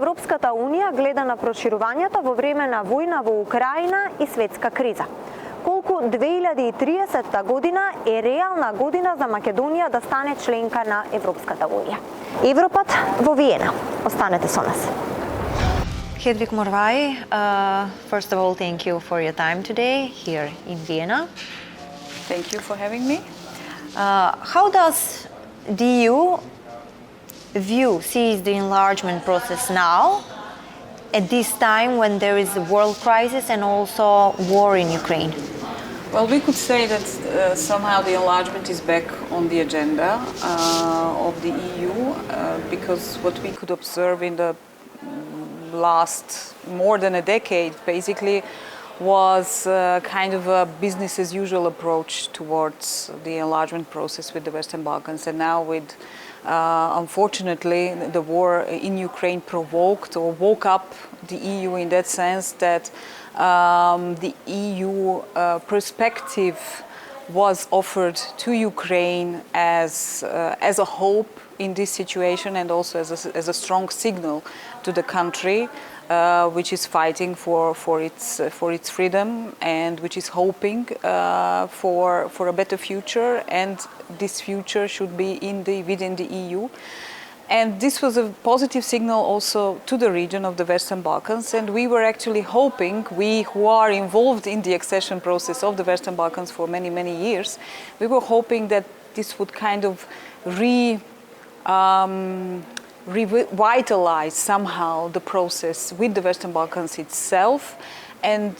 Европската унија гледа на проширувањето во време на војна во Украина и светска криза? Колку 2030 година е реална година за Македонија да стане членка на Европската унија? Европат во Виена. Останете со нас. Hedvig Morvai, first of all, thank you for your time today here in Vienna. Thank you for having me. How does the EU sees the enlargement process now, at this time when there is a world crisis and also war in Ukraine? Well, we could say that somehow the enlargement is back on the agenda of the EU because what we could observe in the last more than a decade basically was kind of a business as usual approach towards the enlargement process with the Western Balkans. And now with, unfortunately, the war in Ukraine provoked or woke up the EU in that sense that the EU perspective was offered to Ukraine as a hope in this situation and also as a strong signal to the country which is fighting for its freedom and which is hoping for a better future, and this future should be within the EU. And this was a positive signal also to the region of the Western Balkans, and we were actually hoping, we who are involved in the accession process of the Western Balkans for many, many years, we were hoping that this would kind of revitalize somehow the process with the Western Balkans itself, and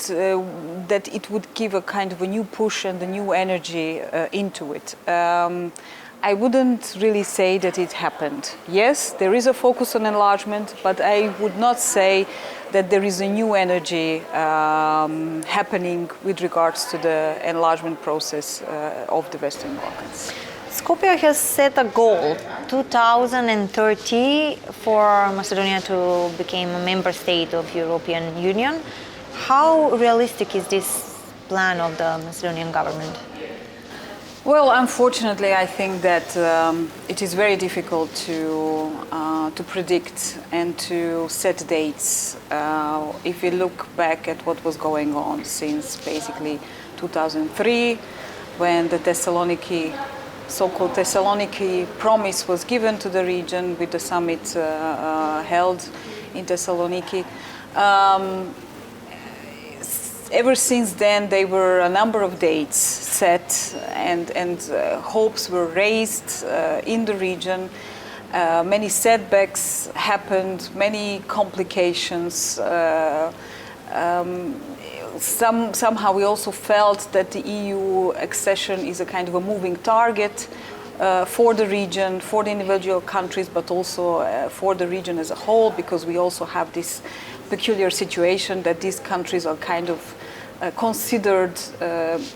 that it would give a kind of a new push and a new energy into it. I wouldn't really say that it happened. Yes, there is a focus on enlargement, but I would not say that there is a new energy happening with regards to the enlargement process of the Western Balkans. Skopje has set a goal, 2030, for Macedonia to become a member state of European Union. How realistic is this plan of the Macedonian government? Well, unfortunately, I think that it is very difficult to predict and to set dates. If you look back at what was going on since basically 2003, when the so-called Thessaloniki promise was given to the region with the summit held in Thessaloniki. Ever since then, there were a number of dates set and hopes were raised in the region. Many setbacks happened, many complications. Somehow we also felt that the EU accession is a kind of a moving target for the region, for the individual countries, but also for the region as a whole, because we also have this peculiar situation that these countries are kind of considered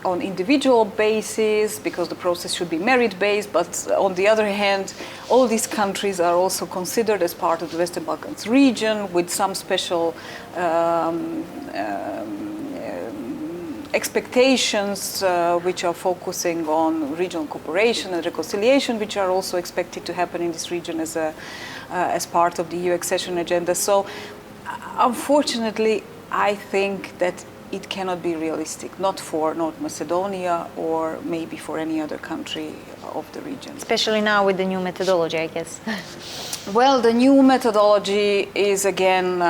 on individual basis because the process should be merit-based, but on the other hand, all these countries are also considered as part of the Western Balkans region with some special expectations which are focusing on regional cooperation and reconciliation, which are also expected to happen in this region as part of the EU accession agenda. So unfortunately, I think that it cannot be realistic, not for North Macedonia or maybe for any other country of the region. Especially now with the new methodology, I guess. Well, the new methodology is again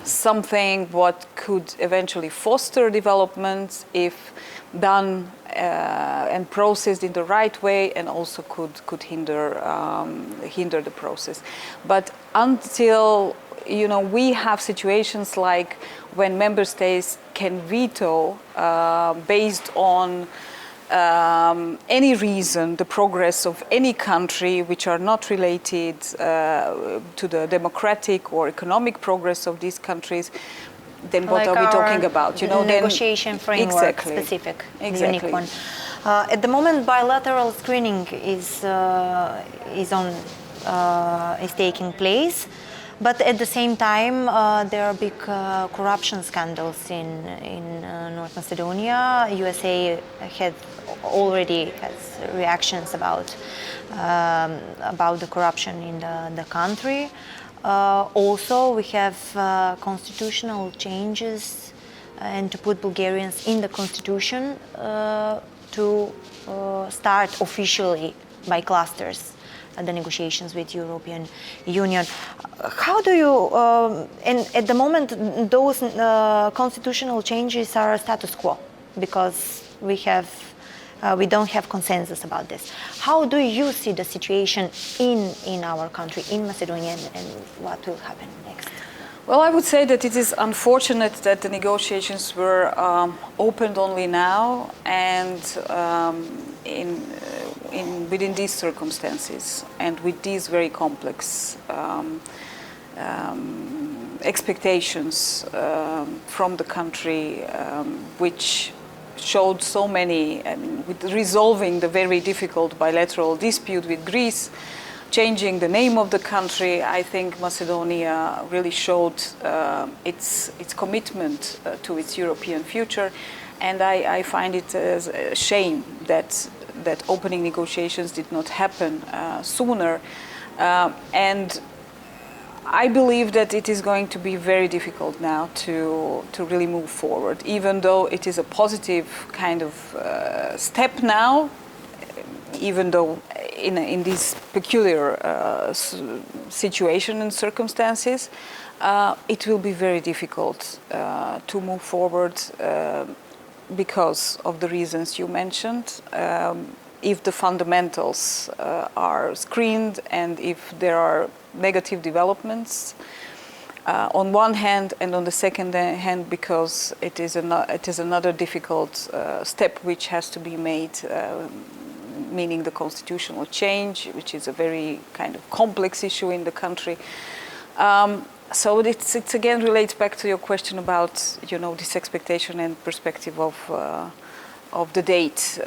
something what could eventually foster development if done and processed in the right way, and also could hinder the process. But until we have situations like when member states can veto based on any reason the progress of any country which are not related to the democratic or economic progress of these countries, then what are we talking about? Negotiation framework, specific, unique one. At the moment, bilateral screening is taking place. But at the same time, there are big corruption scandals in North Macedonia. USA already has reactions about the corruption in the country. Also, we have constitutional changes and to put Bulgarians in the constitution to start officially by clusters the negotiations with European Union. How do you, and at the moment those constitutional changes are status quo because we don't have consensus about this. How do you see the situation in our country, in Macedonia, and what will happen next? Well, I would say that it is unfortunate that the negotiations were opened only now and within these circumstances and with these very complex expectations from the country, which showed so many, with resolving the very difficult bilateral dispute with Greece, changing the name of the country. I think Macedonia really showed its commitment to its European future, and I find it a shame that opening negotiations did not happen sooner. And I believe that it is going to be very difficult now to really move forward, even though it is a positive kind of step now, even though in this peculiar situation and circumstances, it will be very difficult to move forward because of the reasons you mentioned. If the fundamentals are screened and if there are negative developments on one hand, and on the second hand because it is another difficult step which has to be made, meaning the constitutional change, which is a very kind of complex issue in the country. So it's again relates back to your question about this expectation and perspective of the date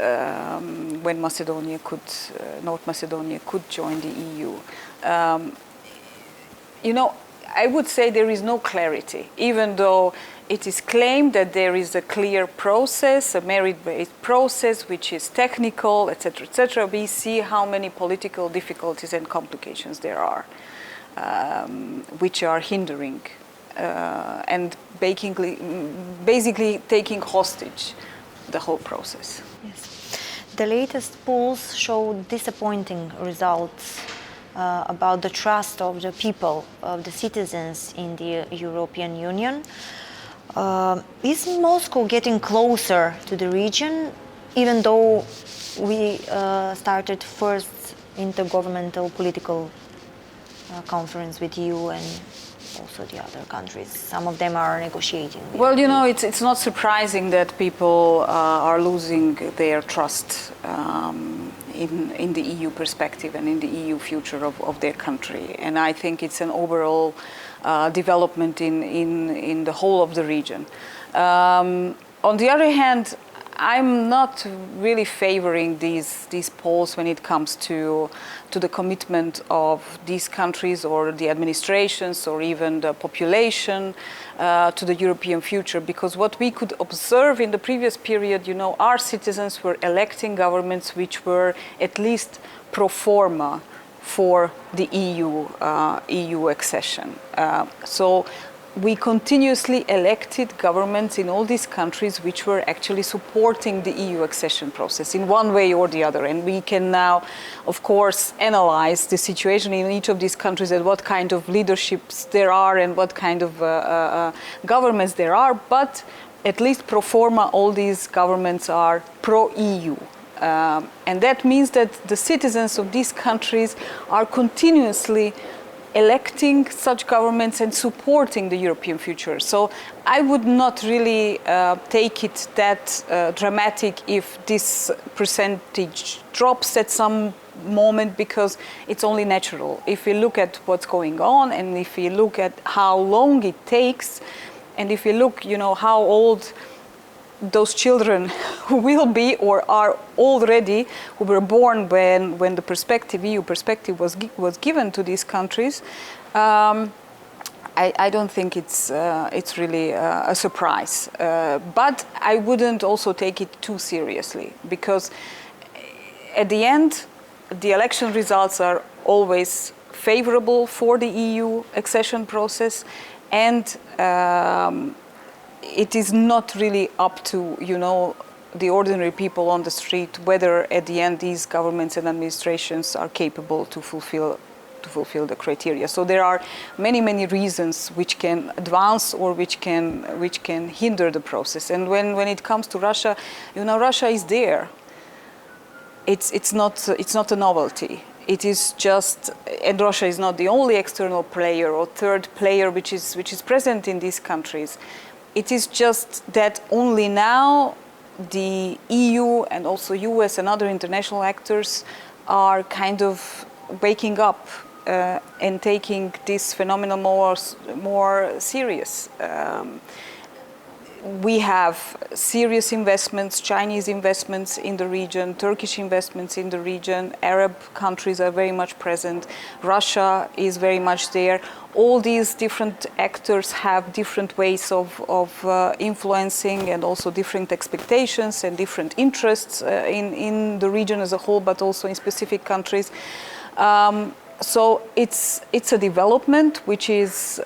when North Macedonia could join the EU. I would say there is no clarity, even though it is claimed that there is a clear process, a merit-based process, which is technical, etc., etc. We see how many political difficulties and complications there are, which are hindering and basically taking hostage the whole process. Yes. The latest polls show disappointing results about the trust of the people, of the citizens in the European Union. Is Moscow getting closer to the region, even though we started first intergovernmental political conference with you and also the other countries? Some of them are negotiating. Well, it's not surprising that people are losing their trust in the EU perspective and in the EU future of their country. And I think it's an overall development in the whole of the region. On the other hand, I'm not really favoring these polls when it comes to the commitment of these countries or the administrations or even the population to the European future, because what we could observe in the previous period, our citizens were electing governments which were at least pro forma for the EU accession. So we continuously elected governments in all these countries which were actually supporting the EU accession process in one way or the other. And we can now, of course, analyze the situation in each of these countries and what kind of leaderships there are and what kind of governments there are. But at least pro forma, all these governments are pro-EU. And that means that the citizens of these countries are continuously electing such governments and supporting the European future. So I would not really take it that dramatic if this percentage drops at some moment, because it's only natural. If we look at what's going on and if we look at how long it takes, and if we look, how old those children who will be or are already, who were born when the EU perspective was given to these countries, I don't think it's really a surprise. But I wouldn't also take it too seriously, because at the end, the election results are always favorable for the EU accession process, and it is not really up to, the ordinary people on the street whether at the end these governments and administrations are capable to fulfill the criteria. So there are many reasons which can advance or which can hinder the process. And when it comes to Russia, Russia is there. It's not a novelty. It is just, and Russia is not the only external player or third player which is present in these countries. It is just that only now the EU and also US and other international actors are kind of waking up and taking this phenomenon more serious. We have serious investments, Chinese investments in the region, Turkish investments in the region, Arab countries are very much present, Russia is very much there. All these different actors have different ways of influencing and also different expectations and different interests in the region as a whole, but also in specific countries. So it's a development which is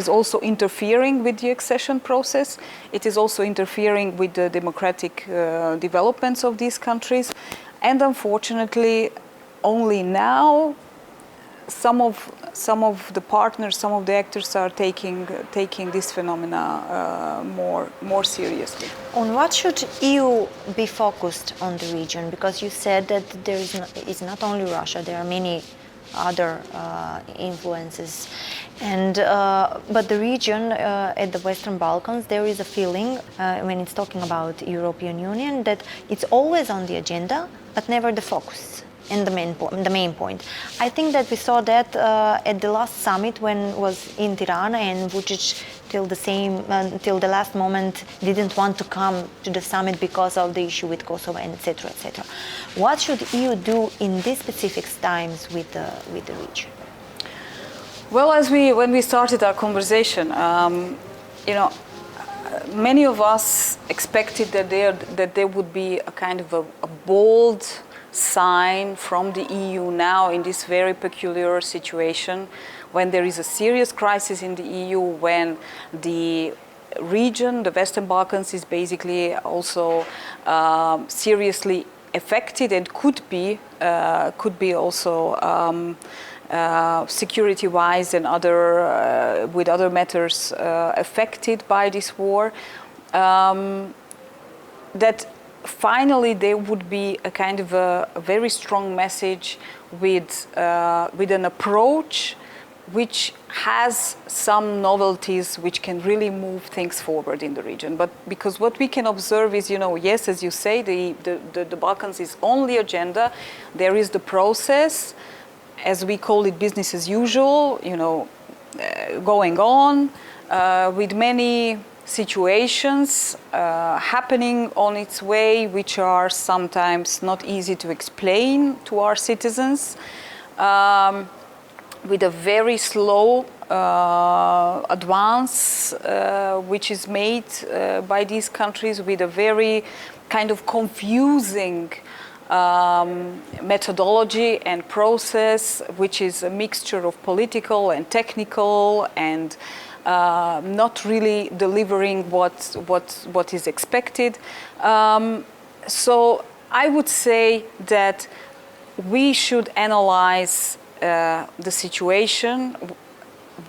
also interfering with the accession process. It is also interfering with the democratic developments of these countries, and unfortunately, only now some of the partners, some of the actors are taking this phenomena more seriously. On what should EU be focused on the region? Because you said that it's not only Russia, there are many other influences, and but the region at the Western Balkans, there is a feeling when it's talking about European Union that it's always on the agenda but never the focus and the main point. I think that we saw that at the last summit when was in Tirana, and Vučić till the last moment didn't want to come to the summit because of the issue with Kosovo, and etc., etc. What should EU do in these specific times with the region? Well, when we started our conversation, many of us expected that there would be a kind of a bold sign from the EU now in this very peculiar situation, when there is a serious crisis in the EU, when the region, the Western Balkans, is basically also seriously affected and could be also security-wise and with other matters affected by this war. That finally there would be a kind of a very strong message with an approach which has some novelties which can really move things forward in the region. But because what we can observe is, yes, as you say, the Balkans is on the agenda. There is the process, as we call it, business as usual, going on with many situations happening on its way, which are sometimes not easy to explain to our citizens, with a very slow advance which is made by these countries, with a very kind of confusing methodology and process, which is a mixture of political and technical, and not really delivering what is expected. So I would say that we should analyze the situation.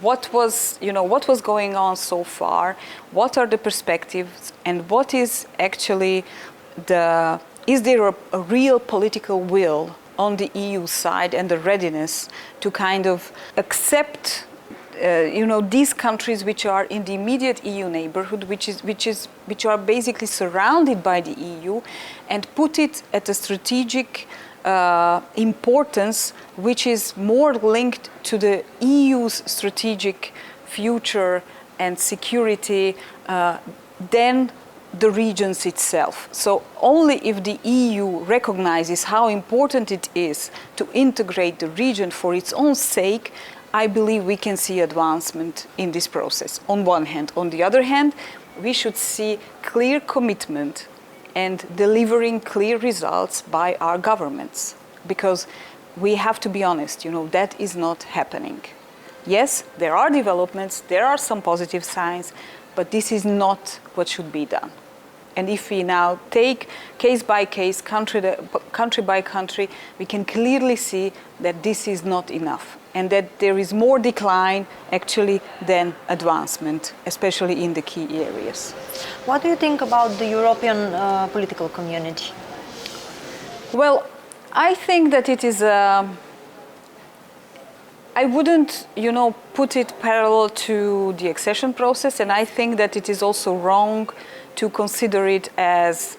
What was going on so far? What are the perspectives? And what is actually is there a real political will on the EU side and the readiness to kind of accept these countries which are in the immediate EU neighborhood, which are basically surrounded by the EU, and put it at a strategic importance which is more linked to the EU's strategic future and security than the regions itself. So only if the EU recognizes how important it is to integrate the region for its own sake, I believe we can see advancement in this process, on one hand. On the other hand, we should see clear commitment and delivering clear results by our governments. Because we have to be honest, that is not happening. Yes, there are developments, there are some positive signs, but this is not what should be done. And if we now take case by case, country by country, we can clearly see that this is not enough and that there is more decline actually than advancement, especially in the key areas. What do you think about the European political community? Well, I think that it is I wouldn't, put it parallel to the accession process, and I think that it is also wrong to consider it as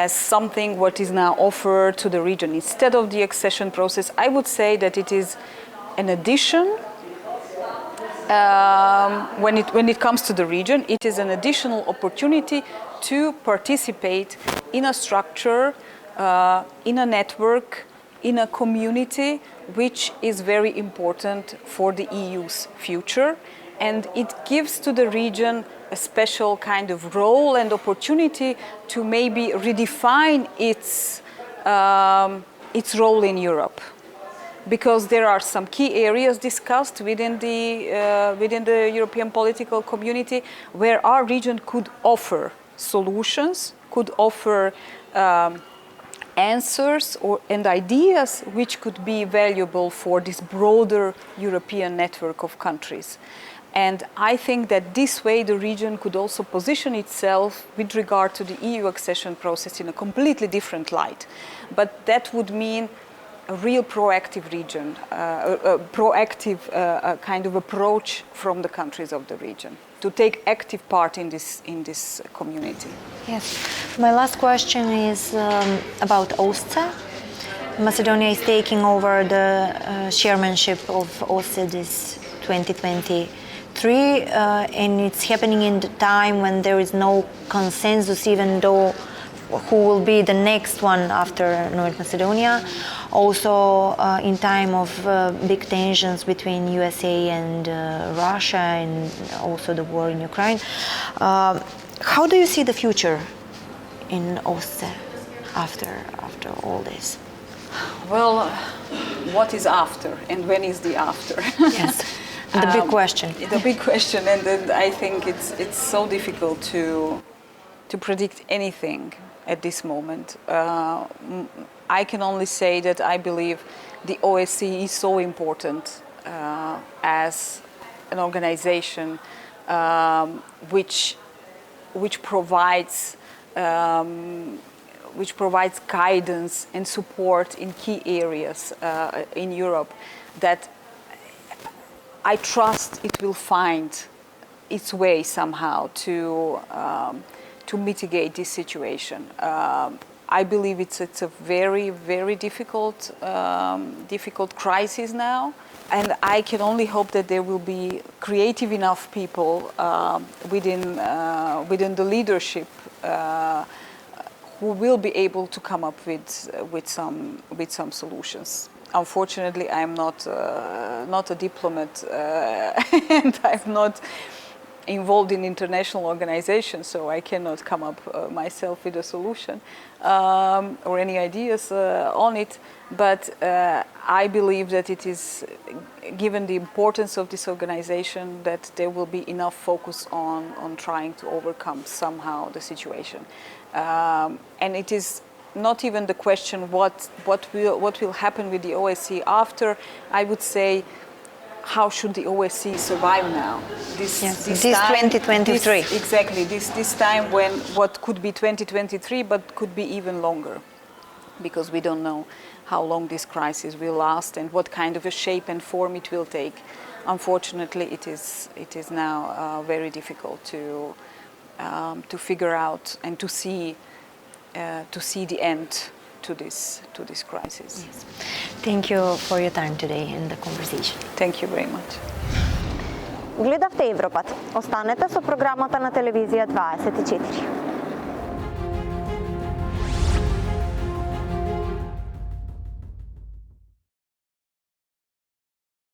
something what is now offered to the region. Instead of the accession process, I would say that it is an addition. When it comes to the region, it is an additional opportunity to participate in a structure, in a network, in a community, which is very important for the EU's future. And it gives to the region a special kind of role and opportunity to maybe redefine its role in Europe. Because there are some key areas discussed within the European political community where our region could offer solutions, could offer answers and ideas which could be valuable for this broader European network of countries. And I think that this way the region could also position itself with regard to the EU accession process in a completely different light. But that would mean a real proactive region, a proactive kind of approach from the countries of the region to take active part in this community. Yes. My last question is about OSCE. Macedonia is taking over the chairmanship of OSCE this 2023, and it's happening in the time when there is no consensus, even though who will be the next one after North Macedonia. Also in time of big tensions between USA and Russia, and also the war in Ukraine. How do you see the future in OSCE after all this? Well, what is after and when is the after? Yes, the big question. The big question, and then I think it's so difficult to predict anything at this moment. I can only say that I believe the OSCE is so important as an organization which provides guidance and support in key areas in Europe, that I trust it will find its way somehow to mitigate this situation. I believe it's a very, very difficult crisis now, and I can only hope that there will be creative enough people within the leadership who will be able to come up with some solutions. Unfortunately, I'm not a diplomat, and I'm not involved in international organizations, so I cannot come up myself with a solution or any ideas on it. But I believe that it is, given the importance of this organization, that there will be enough focus on trying to overcome somehow the situation. And it is not even the question what will happen with the OSCE after. I would say, how should the OSCE survive now? This time, 2023. Exactly, this time when what could be 2023 but could be even longer, because we don't know how long this crisis will last and what kind of a shape and form it will take. Unfortunately, it is now very difficult to figure out and to see the end to this crisis. Yes. Thank you for your time today and the conversation. Thank you very much. Гледавте ЕВРОПАТ. Останете со програмата на телевизија 24.